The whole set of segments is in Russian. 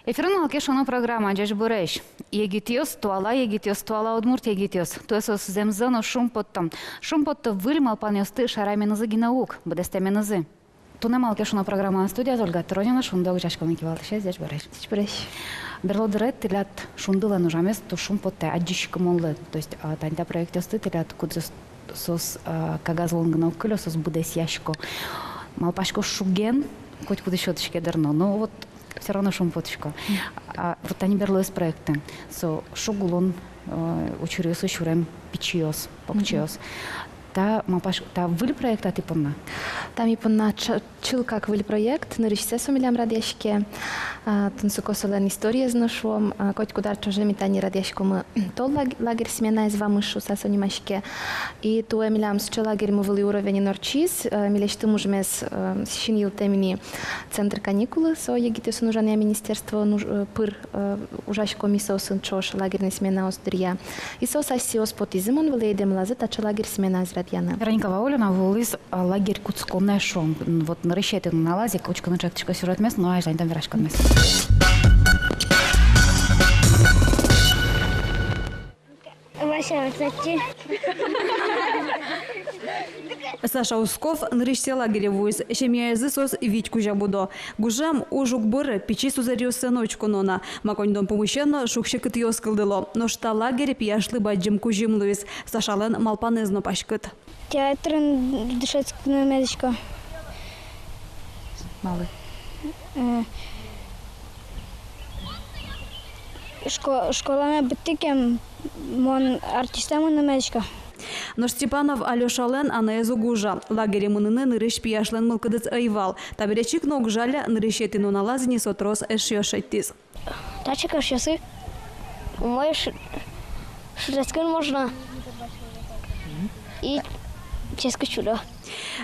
Эфирын алкеш оны программа жаш буреш. Егитиос туала Удмурт егитиос. Туэсос земзано шумпоттом. Шумпотто выльм алпанёсты шараменызы гинаук, бдестеменызы. Тунем алкеш оны программа студия Ольга Тронина шундау жашконы кивалыше жаш буреш. Берлодырет тилят шундыла нужамес то шумпотте аджишка моллы. То есть таньта проектёсты тилят кудзос сос кагазлонгнау кылё сос будес яшко. Малпашко шуген, хоть куда щёточки дарно. Но вот все равно шумпоточка. Вот они берлоис проекты. Шугулон учурёсы шурем пичиос, покчиос. Та выль проекта типа. Там ипонна чилкак выль проект, нарышся сумилям радяшке, тунсукосолен история зношом, коть кудар чоже митани радяшко мы тол лагерь смена из вамышу сасонимашке, и ту эмилям с лагерь мы вели уровень норчис, милечты мужмес шинил темени центр каникулы, со егите сунужане министерство пыр ужашко мисо сын чош лагерный смена острия, и со сасиос потизимон велейдем лазет, а лагерь смена из радьяна. Вероника Ваулина вылез лагерь Куцконе шом. Вот на решете на лазе, кучка на чактичка сюрет мест, но айжлайн там верашка мест. Саша Усков нарышся лагеря вуйз, шемьяезы сос Витьку жабудо. Гужам ужук быры печи сузарёс сыночку нона. Маконьдон помыщенно шукшекыт ёскылдыло. Но шта лагерь пияшлы баджим кужим луис. Сашален малпанезно пашкыт. Театрын дышецкая медичка. Малый. Школами бытикем, мон артистам на медичка. Но Степанов Алёшален анаезу гужа. Лагере мыныны нырыш пияшлен мылкыдыц айвал. Таберечик ног жаля нырышети но налазни сотрос эшёшеттис. Тачика шесы. Можешь шрецкин можно. И ческа чудо.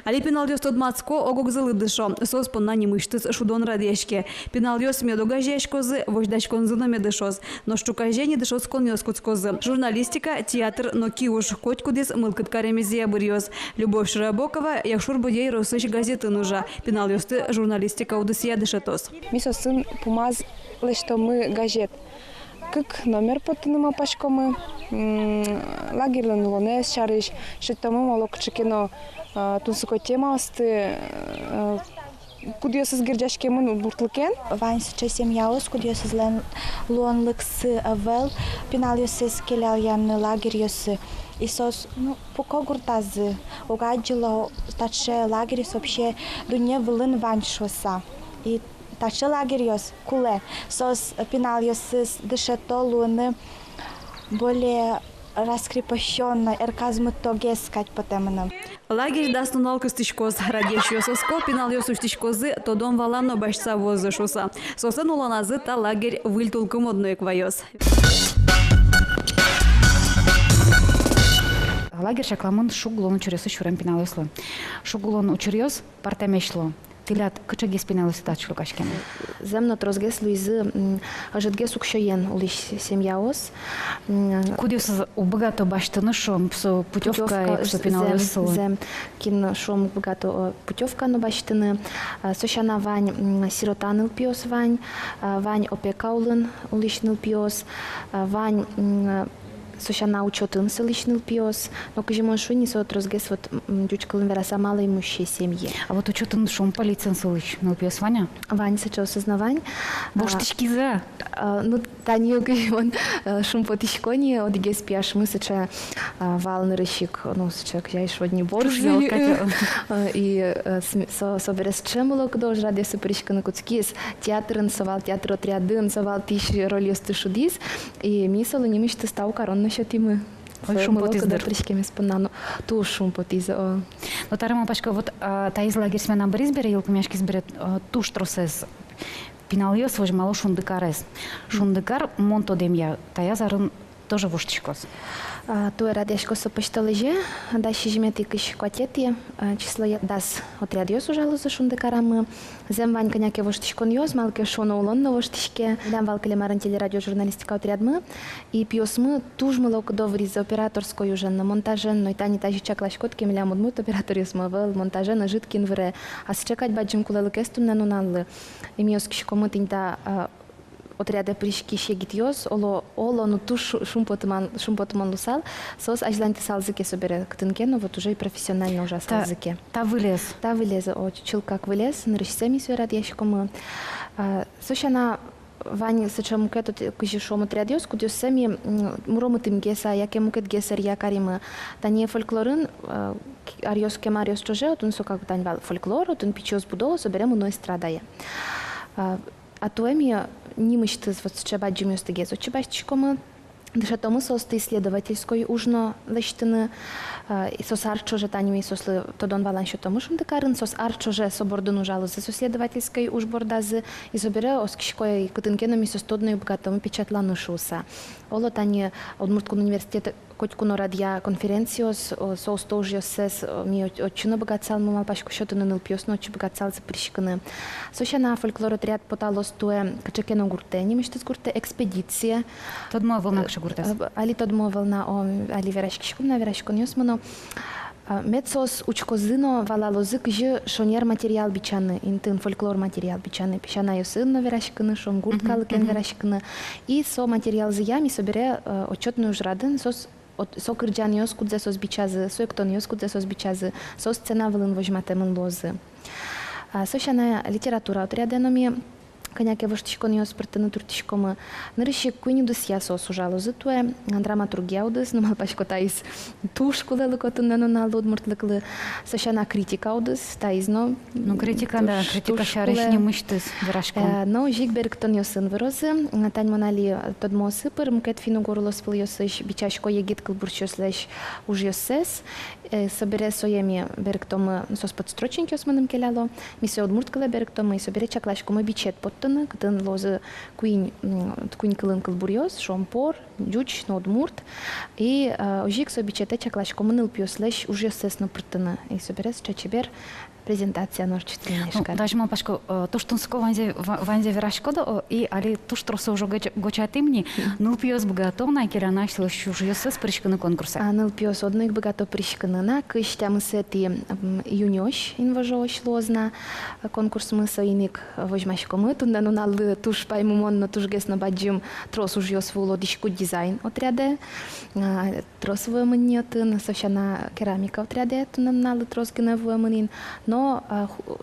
Али пеналдёс тодмацко огогзылы дышо. Сос поннани мыштыц шудон радешке. Пеналдёс медогажешкозы, вождачконзыно медышоз. Но штукажени дышоз конёскуцкозы. Журналистика, театр, но киуш котькудис мылкыт каремезия бырьёз. Любовь Шарабокова, якшур бодей росыч газеты нужа. Пеналдёсты журналистика удысия дышетос. Мисо сын пумаз лишто мы газет. Как номер потынума пашкомы. Лагерлен лонес шариш, что мы молокчикино тунсуко тема осты кудиосыз герджашке мы буртлыкен. Вань сейчас семьяос кудиосыз лонлыкс авел пеналиосыз келяян лагерьосы. Исос пока гуртазы угаджило таче лагерьос вообще дуне вылын ваньшоса. И таче лагерьос куле сос пеналиосыз дышетолуны более раскрепощенно, эрказмы тоге искать по темам. Лагерь даст налку стичкоз, радещу соско, пинал ёсу стичкозы, то дом валано башца воззашуса. Сосан уланазы та лагерь выльтулком одной квайос. Лагерь шакламон шуглон учурёсы шурем пинал ёсло. Шуглон учурёс партамешло. Тилят кычаги спинал ситачу кашкен. Земно трозгес луизы ажетгес укшоен улиш семьяос. Кудиос убогато баштаны шом, путевка и пинал ёсло. Зем кин шом убогато путевка но баштаны. Сошана вань сиротаныл пиос вань опекаулын улишныл пиос вань Сошана учетын селищный пиос, но каждый шуни сотрозгес вот дючкалым вераса малой имущей семьи. А вот учетын шум полицейн селищный пиос Ваня? Ваня сейчас сознавань. Воштички за. Ну таньё он шум потишкони одигес пиаш мы сеча валный рыщик, ну сеча я еще одни боржи и соберес чемуло кдож ради суперичка на куцкис театрын совал театр отрядын совал тысячи роли стышудис и мисало не мечты стал корон насчет имы. Шум потиздер. Ту шум потиза. Но тарама пашка вот та из лагерь смена Брисбери елкамяшки сберет туш тросез пинал ёс вож мало шундыкарес. Шундыкар монто демья тая зарын тоже воштичкос. Той радешко сопошталеже, дальше жметы кыш кватети, число дас отрядёс ужало за шундыкарамы. Зем вань коняке воштичкон ёс, малке шоно улон на воштичке. Дам валкали марантели радиожурналистика отрядмы. И пьёсмы тужмы локдоври за операторской уже на монтаже, но и та не та же чаклашкотки миля мудмут оператор ёсмы вел монтаже на житкин вре. А с чекать баджим кулелы кестун на нуналлы. И мьёс кишкомы тинта отряда пришки шегитьос, оло ну ту шумпотман лусал, сос ажланти салзыке собере ктынке, но вот уже и профессионально уже салзыке. Та вылез. Та вылеза, чил как вылез, нарисеми свой радиашком. Сошана Ваня сечем кето кujishom отрядиос, кудиос сами муромытым геса, яке мукет гесер якарима. Тане фольклорын ариос кемариос чоже, отун со как тань вал фольклор, отун пичиос будоло, соберем уно эстрадая. А туэми нимыштыз вот чеба джимиосты гезо чебачкома. Дышатому состы исследовательской ужно лещтыны, сос арчоже таними сослы тодон валаншо тому шундыкарын, сос арчоже собордыну жалузы с исследовательской ужбордазы, и собере оскишкой кытынкенами состодную богатому печатлану шуса. Оло тани Удмурткун университет Котькуно радиа конференциос, соус тоже сес ми отчино богатцал, мы малпашку счету на нылпиос, но отчи богатцал за прищиканы. Соша на фольклор отряд поталос туе качакено гуртени, мечтес гурте экспедиция. Тод моя волна кша гуртес. Али тод моя волна али верашкишкум на верашкон йосмано. Медсос учкозыно валалозык же шонер материал бичаны, интын фольклор материал бичаны, пищана йосын на верашканы, шон гурткалы кен верашканы. И со материал зиями собере отчетную жрадын, со кырджаниос кудзе сос бичазы, со эктониос кудзе сос бичазы, со сцена вылын вожматемын лозы. Сошана литература отряденоми, коняке воштишкониос пыртыны туртишкомы, нырыщи куйнидус ясос ужалозы туе, драматургия удыс, но малпашко таис тушку лелыкотын ненонал удмуртлыклы, сошана критика удыс, таизно. Ну критика, да, критика шарыш не мыштыз верашком. Но жигберг тон йосын вырозы, тань монали тодмо сыпыр, мкет фину горлос выл йосыш, бичашко егит кылбурчос леш уж йосес, собере соеми берг томы сос подстроченки османым келяло, мисе удмурткале берг томы, и собере чаклашкомы бичет поттыны, кытын лозы куинь кылын кылбурьос, шомпор, дюч, удмурт, и ожик со бичете чаклашкомы нылпиос леш уж йосес на пыртыны, и собере с чачебер презентация норчительнешка. Даже малпашко, то что ско ванзе верашкода, и али то что со уже гочатымни, нылпиос богатовна, кира начала уж йосес пришканы конкурса. Нылпиос одних богато пришканы на кыштя сети юньош инважош лозна конкурс мы соиник возьмашко мы тут на нал туш паймумон на туш гес на баджим трос уж йос вулодишку дизайн отряде трос вымыньотын совсяна керамика отряде тут на нал трос гена вымынин но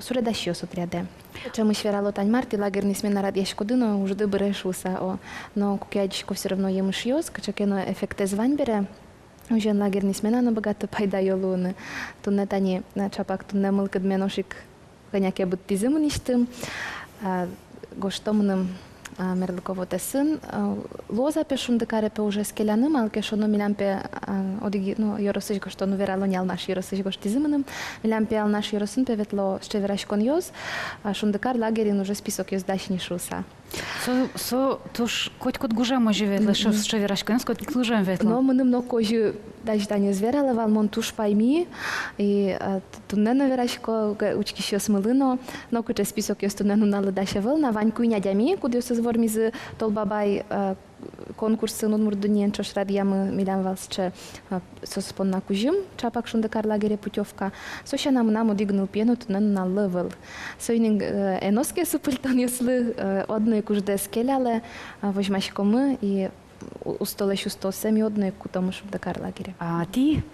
суредащиос отряде. Чему шверало тань марти лагерный смена радиашкодыно уже добрешуса, но кукядичко все равно емышьос, качакено эффекте званьбере. Уже лагерный смена на богато пайда йолуны. Тунне тани на чапак тунне мылкад меношик коняке буттизым ништым. Гоштомным мерлыковоте сын. Лоза пешун декарепе уже скеляным, алке шоно милямпе одиги, ну йоросыш гоштону верало нял наш йоросыш гоштизымным. Милямпе ал наш йоросын певетло щеверашкон йоз. Шундекар лагерин уже список йоз дачни шуса. Со туш коть гуже може ветле, що верашкон, скот клужем ветло. Но мы много кожи дачдание зверала, валмон туш пайми, и тунне на верашко учки ще смылыно, но куча список йоз тунне нунала дача вълна, ваньку и нядями, куди йоз звормизи толбабай конкурсы Удмуртдунен чош радиамы милям валсче соспонна кужим, чапак шундекар лагере путевка. Соша нам одигнул пену тунне на левел. Сойнинг эноске супультон йослы одной кужде скеляле, возьмашко мы и устолещу стосем одной кутому шундекар лагере. А ти?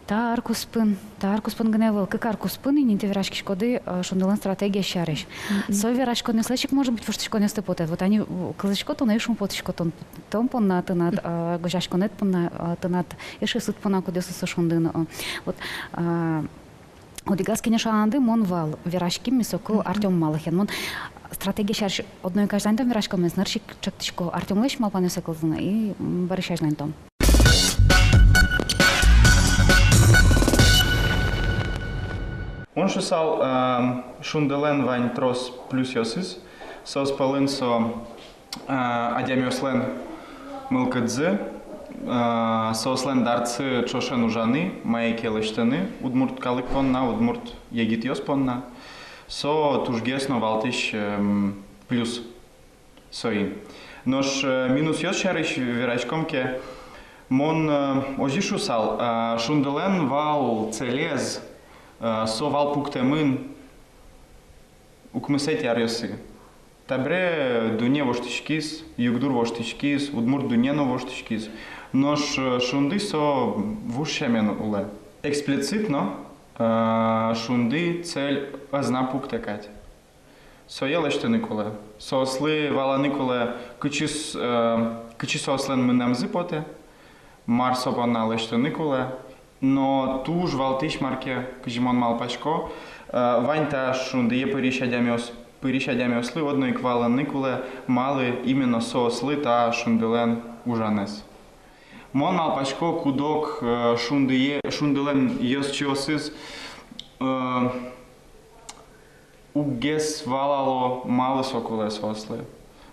Та аркуспын гневел, как аркуспын, и не те верашки шкоды, шунделан стратегия шариш. Со верашко не слышик может быть, что не степотет. Вот они кылышко то наишум потышко том понна тынат, гожашко нет понна тынат, еши суд понна кудеса со шундын. Вот одигаски не шанды мон вал верашки мисоку Артем Малахин. Мон стратегия шариш одной каждый там верашко мы знаршик чактышко Артем леш мал панесе кылзына и барышаж на том. Он шусал шунделен вань трос плюс йосис, сос палын со адямиослен мылкадзе, сослен дарцы чошен ужаны, майке лештаны, удмурт калыкпонна, удмурт егит йоспонна, со тужгесно валтиш плюс сои. Нош минус йос шариш верачкомке, мон ожи шусал шунделен вал целез, со вал пуктемын укмысети арьосы. Табре дуне воштичкис, югдур воштичкис, удмур дунено воштичкис. Нож шунди со вушемен уле. Експлицитно шунди цель азнапук текать. Со елеште николе. Со осли вала николе кычи со ослен минем зипоте. Мар сопана леште николе. Но туж валтиш марке кжимон малпачко. Ваньта шунди є пиріша осли одної квала николе мали іменно со осли та шунделен ужанес. Мон малпачко кудок шунделен йос чиосис угес валало мали соколе сосли.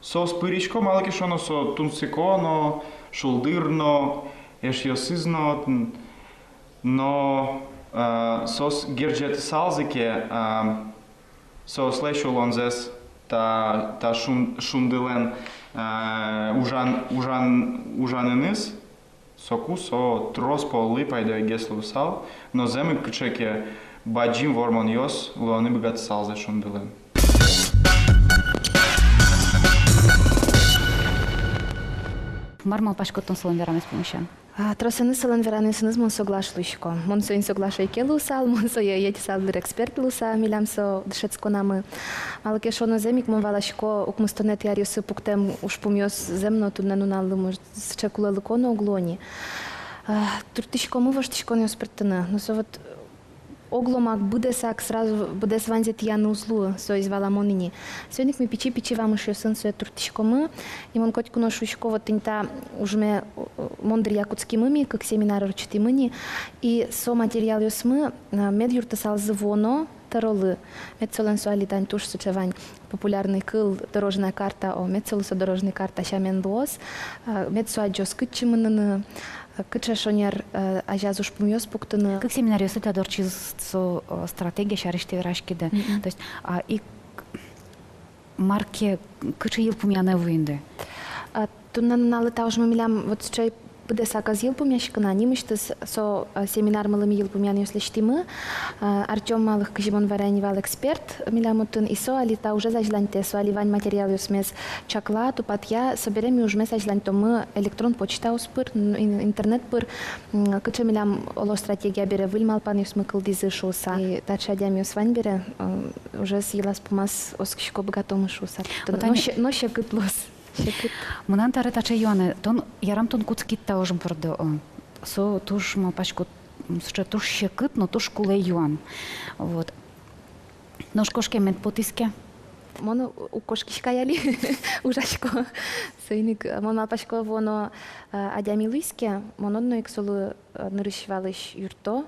Со спирічко мали кишоно со тунсиконо, шулдирно, ешйосизно, но сос герджет салзике со слешу лонзес та шунделен ужаненис соку со троспо липай до геслу сал, но земи кчеке баджим вормон йос лони бгат салзе шунделен. Мармал пашкотон солон верам испомощен. Тросыны сылын веранысыныз мон соглашлышко. Мон соин соглашайке лусал, мон со етисал бір эксперт луса, милям со дышецко намы. Малке шоно земик мон валашко укмустонет яриусы пуктем ушпумьос земно тудне нуналлы мож чекулы лыконо углони. Туртышко мы воштышко не успертыны. Но со вот огломак будесак сразу будес ванзет яны узлу, со извала монини. Сёник ми пичи вам еще сын со туртышко мы, и мон котку ношушко вот инта ужме мондр якутски мыми, как семинар ручти мыни, и со материал ёс мы мед юртасал звоно таролы. Мед солен суали тань туш сучевань популярный кыл дорожная карта, о мед солуса дорожная карта щамен лос, мед суаджос кытчи мыныны, кыча шонер ажазуш пумьос пуктыны. Как семинарио это дорчи со стратегия шариште вирашкиде. То есть и марке кыча ел пумяне вынды. Туннан налыта уж мы милям вот чай Будесака ел помящикана, нимыштыс со семинар малым ел помян если штимы. Артем малых кжимон варени вал эксперт милямутын и со алита уже зажланьте со аливань материал юсмес чакла тупатья соберем уже мес зажланьте мы электрон почта успыр интернет пыр кыча милям оло стратегия бере выльмал пан юсмыкл дизы шоса и тачадям юсвань бере уже съела спумас оскшко богатому шоса. Но ще кытлос. Мунан тары тача юаны, тон ярам тон куцкитта ожым пырды. Со туш малпачку, туш щекыт, но туш куле юан. Вот. Но шкошке мед потиске. Моно у кошкишка яли ужачко. Сойник мон малпачко воно адями лиске, монодно иксолу нырышвалыш юрто.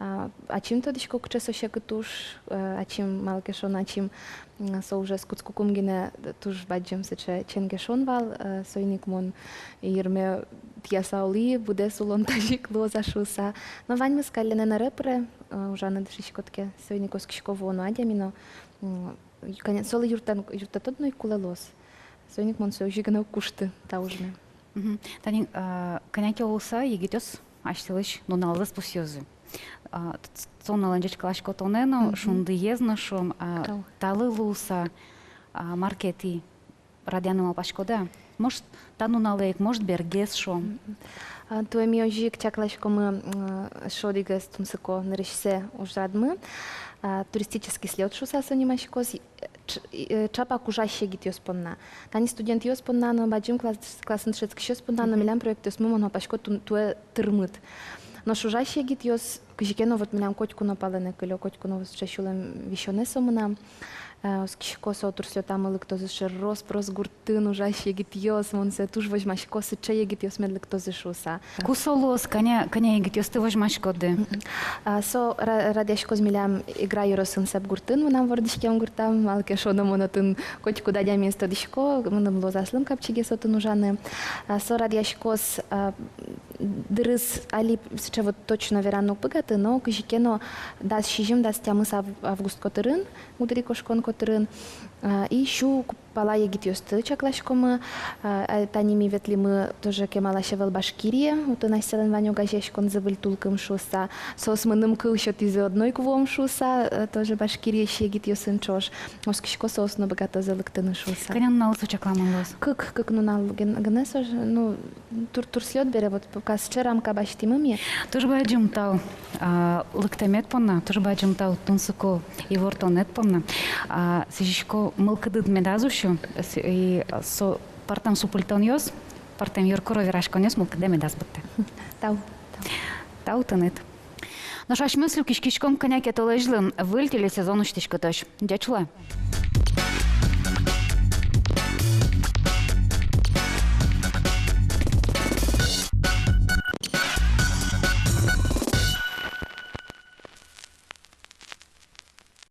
А чим то дишко кучесо щекытуш, а чим малкешон, а чим со уже скуцку кумгине туш баджем сече ченгешон вал, сойник мон ирме тясаули буде сулон тажик лоза шуса. Но вань мы скалене на репре, уже на дышишкотке сойник оскишко воно адямино. Конец солы юрта тодно и кулелос. Сойник мон со жигана кушты таужме. Тани коняки олса егитёс аштылыш нуналдыс пусёзы. Цоналанджич клашко тонено, шунды езно шум, талы луса, маркети радианума пашкода. Может, тану налейк, может, бергес шум. Туе миожик чаклашко мы шодигас тунсыко нарышсе ужадмы. Туристический слет шуса сонимашкос. Чапа кужаще гит йоспонна. Тани студент йоспонна, но баджим классын шецк йоспонна, но милям проект йосму, но пашко туе тырмыт. Но шужаще гит йос кжикено вот милям котку напалене кылё котку но чащулем вещоне сомна. Скишко со турсё там электоз шерос прос гуртын ужаще гит йос монсе туж возьмаш косы чае гит йос медлек тоз шуса. Кусолос коня гит йос ты возьмаш коды. Со радяшко з милям играю росын сеп гуртын нам вордишкем гуртам малке шоно монотын котку дадя место дишко мынам лозаслым капчиге сотын ужаны. Со радяшко с дырыс али сече вот точно верану пыгаты, но кжикено дас шижим дас тямыс август котырын, мудри кошкон котырын, и щу пала егитюсты чаклашкомы, таними ветли мы тоже кемалашевел Башкирия, вот у нас селен ваню гажешкон забыл тулком шуса, сосманым кылщет из одной квом шуса, тоже Башкирия ще егитюсын чош, оскишко сосно богато залыктыны шуса. Канян налысу чакламалос. Как ну нал генесож, ну турслет бере вот пока с черам кабаштимыми. Тоже бы один тау лыктамет помна, тоже бы один тау тунсуко и вортонет помна. Сижишко мылкадыд медазущу и со партам супультоньос, партам юркоро вирашконьос мылкаде медаз бытте. Тау. Тау тынет. Но шаш мыслю кишкишком коняке толежлын выльтели сезон уштишко тош. Дячула.